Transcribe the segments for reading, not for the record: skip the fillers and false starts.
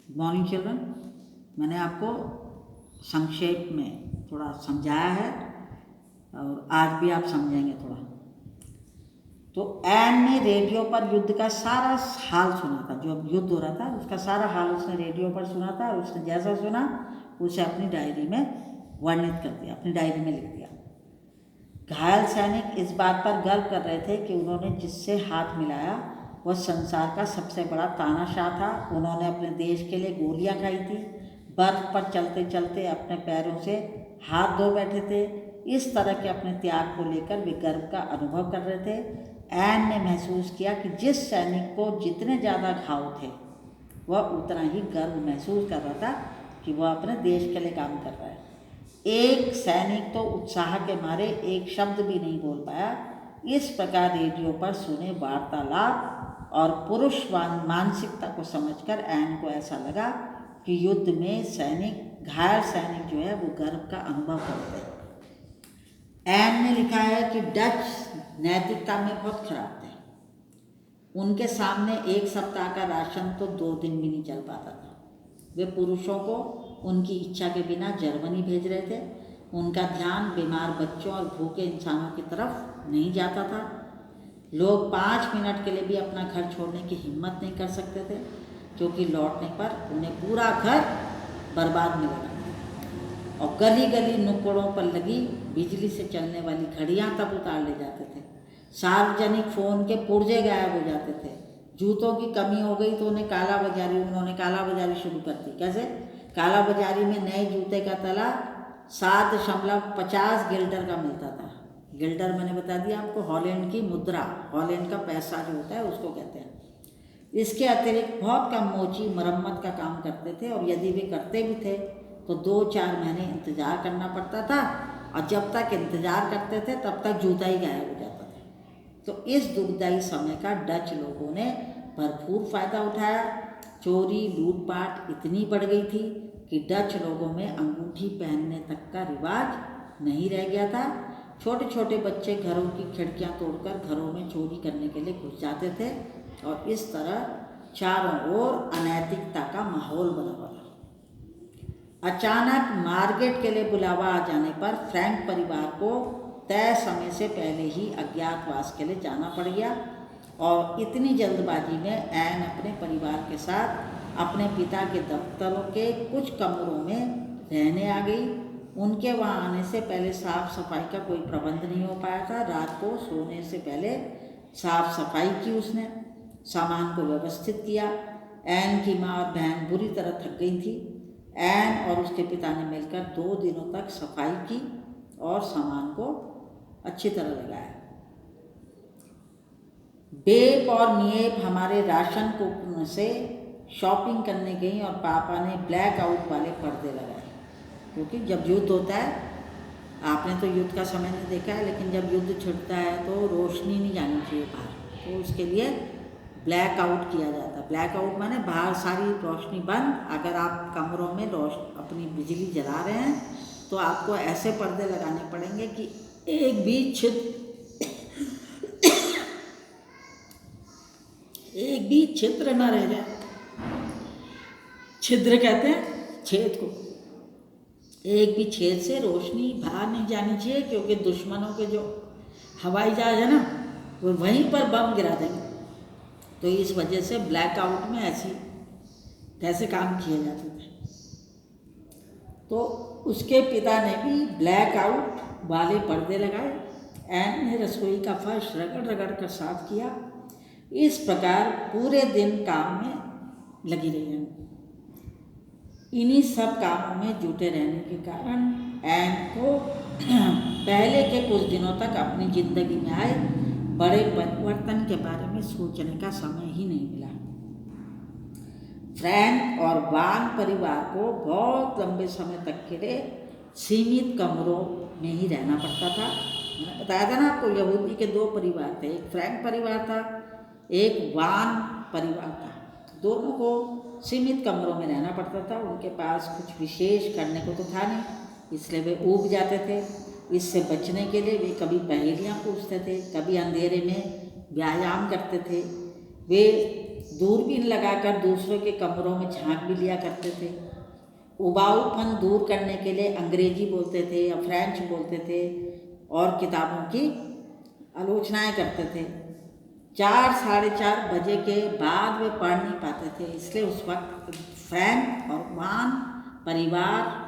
Good morning children. मैंने आपको संक्षेप में थोड़ा समझाया है और आज भी आप समझेंगे थोड़ा। तो एन ने रेडियो पर युद्ध का सारा हाल सुना था। जो अब युद्ध हो रहा था उसका सारा हाल उसने रेडियो पर सुना था और उसने जैसा सुना उसे अपनी डायरी में वर्णित कर दिया, अपनी डायरी में लिख दिया। घायल सैनिक इस बात पर गर्व कर रहे थे कि उन्होंने जिससे हाथ मिलाया वह संसार का सबसे बड़ा तानाशाह था। उन्होंने अपने देश के लिए गोलियां खाई थी, बर्फ पर चलते चलते अपने पैरों से हाथ धो बैठे थे। इस तरह के अपने त्याग को लेकर वे गर्व का अनुभव कर रहे थे। एन ने महसूस किया कि जिस सैनिक को जितने ज़्यादा घाव थे वह उतना ही गर्व महसूस कर रहा था कि वह अपने देश के लिए काम कर रहा है। एक सैनिक तो उत्साह के मारे एक शब्द भी नहीं बोल पाया। इस प्रकार रेडियो पर सुने वार्तालाप और पुरुष मानसिकता को समझकर एन को ऐसा लगा कि युद्ध में घायल सैनिक जो है वो गर्व का अनुभव करते हैं। एन ने लिखा है कि डच नैतिकता में बहुत खराब थे। उनके सामने एक सप्ताह का राशन तो 2 दिन भी नहीं चल पाता था। वे पुरुषों को उनकी इच्छा के बिना जर्मनी भेज रहे थे। उनका ध्यान बीमार बच्चों और भूखे इंसानों की तरफ नहीं जाता था। लोग 5 मिनट के लिए भी अपना घर छोड़ने की हिम्मत नहीं कर सकते थे, क्योंकि लौटने पर उन्हें पूरा घर बर्बाद मिलेगा। और गली गली नुक्कड़ों पर लगी बिजली से चलने वाली घड़ियाँ तब उतार ले जाते थे। सार्वजनिक फ़ोन के पुर्जे गायब हो जाते थे। जूतों की कमी हो गई तो उन्होंने काला बाजारी शुरू कर दी। कैसे? काला बाजारी में नए जूते का तला 7.50 गिल्डर का मिलता था। गिल्डर मैंने बता दिया आपको, हॉलैंड की मुद्रा, हॉलैंड का पैसा जो होता है उसको कहते हैं। इसके अतिरिक्त बहुत कम मोची मरम्मत का काम करते थे, और यदि वे करते भी थे तो 2-4 महीने इंतज़ार करना पड़ता था, और जब तक इंतज़ार करते थे तब तक जूता ही गायब हो जाता था। तो इस दुखदायी समय का डच लोगों ने भरपूर फ़ायदा उठाया। चोरी लूटपाट इतनी बढ़ गई थी कि डच लोगों में अंगूठी पहनने तक का रिवाज नहीं रह गया था। छोटे छोटे बच्चे घरों की खिड़कियां तोड़कर घरों में चोरी करने के लिए घुस जाते थे, और इस तरह चारों ओर अनैतिकता का माहौल बना हुआ था। अचानक मार्केट के लिए बुलावा आ जाने पर फ्रैंक परिवार को तय समय से पहले ही अज्ञातवास के लिए जाना पड़ गया, और इतनी जल्दबाजी में एन अपने परिवार के साथ अपने पिता के दफ्तरों के कुछ कमरों में रहने आ गई। उनके वहाँ आने से पहले साफ सफाई का कोई प्रबंध नहीं हो पाया था। रात को सोने से पहले साफ सफाई की उसने, सामान को व्यवस्थित किया। एन की माँ और बहन बुरी तरह थक गई थी। एन और उसके पिता ने मिलकर 2 दिनों तक सफाई की और सामान को अच्छी तरह लगाया। बेप और नियेप हमारे राशन कूपन से शॉपिंग करने गई, और पापा ने ब्लैक आउट वाले पर्दे लगाए, क्योंकि जब युद्ध होता है, आपने तो युद्ध का समय नहीं देखा है, लेकिन जब युद्ध छिड़ता है तो रोशनी नहीं जानी चाहिए बाहर, तो उसके लिए ब्लैक आउट किया जाता है। ब्लैक आउट माने बाहर सारी रोशनी बंद। अगर आप कमरों में अपनी बिजली जला रहे हैं तो आपको ऐसे पर्दे लगाने पड़ेंगे कि एक भी छिद्र न रह जाए। छिद्र कहते हैं छेद को। एक भी छेद से रोशनी बाहर नहीं जानी चाहिए, क्योंकि दुश्मनों के जो हवाई जहाज है ना, वो वहीं पर बम गिरा देंगे। तो इस वजह से ब्लैक आउट में कैसे काम किए जाते थे। तो उसके पिता ने भी ब्लैक आउट वाले पर्दे लगाए। एन ने रसोई का फर्श रगड़ रगड़ कर साफ किया। इस प्रकार पूरे दिन काम में लगी रही। इन्हीं सब कामों में जुटे रहने के कारण एन को पहले के कुछ दिनों तक अपनी जिंदगी में आए बड़े परिवर्तन के बारे में सोचने का समय ही नहीं मिला। फ्रैंक और वान परिवार को बहुत लंबे समय तक के लिए सीमित कमरों में ही रहना पड़ता था। मैंने बताया था ना आपको, यहूदी के 2 परिवार थे, एक फ्रैंक परिवार था, एक वान परिवार था। दोनों को सीमित कमरों में रहना पड़ता था। उनके पास कुछ विशेष करने को तो था नहीं, इसलिए वे ऊब जाते थे। इससे बचने के लिए वे कभी पहेलियाँ पूछते थे, कभी अंधेरे में व्यायाम करते थे। वे दूरबीन लगाकर दूसरों के कमरों में झांक भी लिया करते थे। उबाऊपन दूर करने के लिए अंग्रेजी बोलते थे या फ्रेंच बोलते थे और किताबों की आलोचनाएं करते थे। 4 साढ़े 4 बजे के बाद वे पढ़ नहीं पाते थे, इसलिए उस वक्त फ्रैंक और वान परिवार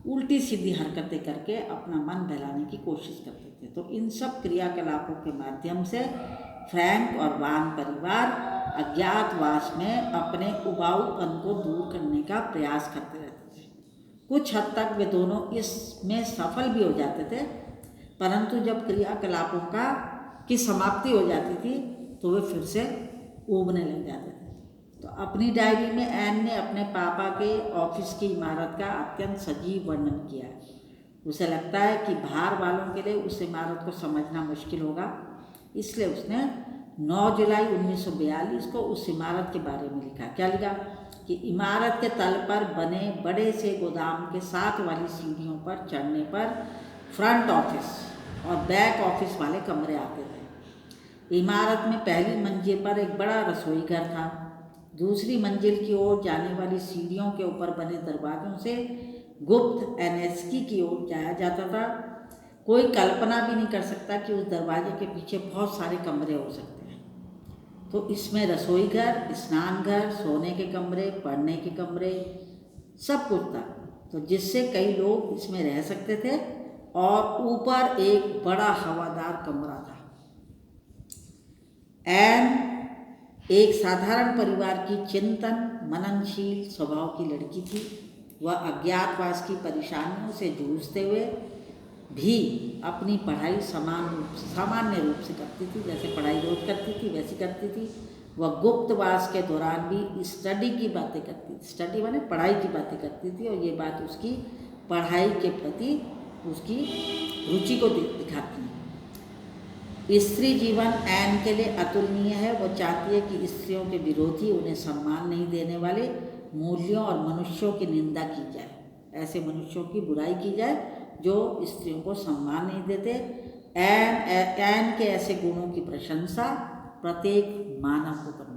उल्टी सीधी हरकतें करके अपना मन बहलाने की कोशिश करते थे। तो इन सब क्रियाकलापों के माध्यम से फ्रैंक और वान परिवार अज्ञातवास में अपने उबाऊपन को दूर करने का प्रयास करते रहते थे। कुछ हद तक वे दोनों इसमें सफल भी हो जाते थे, परंतु जब क्रियाकलापों की समाप्ति हो जाती थी तो वे फिर से ऊबने लग जाते थे। तो अपनी डायरी में एन ने अपने पापा के ऑफिस की इमारत का अत्यंत सजीव वर्णन किया है। उसे लगता है कि बाहर वालों के लिए उस इमारत को समझना मुश्किल होगा, इसलिए उसने 9 जुलाई 1942 को उस इमारत के बारे में लिखा। क्या लिखा कि इमारत के तल पर बने बड़े से गोदाम के साथ वाली सीढ़ियों पर चढ़ने पर फ्रंट ऑफिस और बैक ऑफिस वाले कमरे आते थे। इमारत में पहली मंजिल पर एक बड़ा रसोई घर था। दूसरी मंजिल की ओर जाने वाली सीढ़ियों के ऊपर बने दरवाजों से गुप्त एनेस्की की ओर जाया जाता था। कोई कल्पना भी नहीं कर सकता कि उस दरवाजे के पीछे बहुत सारे कमरे हो सकते हैं। तो इसमें रसोई घर, स्नान घर, सोने के कमरे, पढ़ने के कमरे, सब कुछ था, तो जिससे कई लोग इसमें रह सकते थे। और ऊपर एक बड़ा हवादार कमरा था। एन एक साधारण परिवार की चिंतन मननशील स्वभाव की लड़की थी। वह अज्ञातवास की परेशानियों से जूझते हुए भी अपनी पढ़ाई सामान्य रूप से करती थी। जैसे पढ़ाई रोज करती थी वैसी करती थी। वह गुप्तवास के दौरान भी स्टडी की बातें करती थी। स्टडी माने पढ़ाई की बातें करती थी, और ये बात उसकी पढ़ाई के प्रति उसकी रुचि को दिखाती है। स्त्री जीवन एन के लिए अतुलनीय है। वो चाहती है कि स्त्रियों के विरोधी, उन्हें सम्मान नहीं देने वाले मूल्यों और मनुष्यों की निंदा की जाए। ऐसे मनुष्यों की बुराई की जाए जो स्त्रियों को सम्मान नहीं देते। एन के ऐसे गुणों की प्रशंसा प्रत्येक मानव को करनी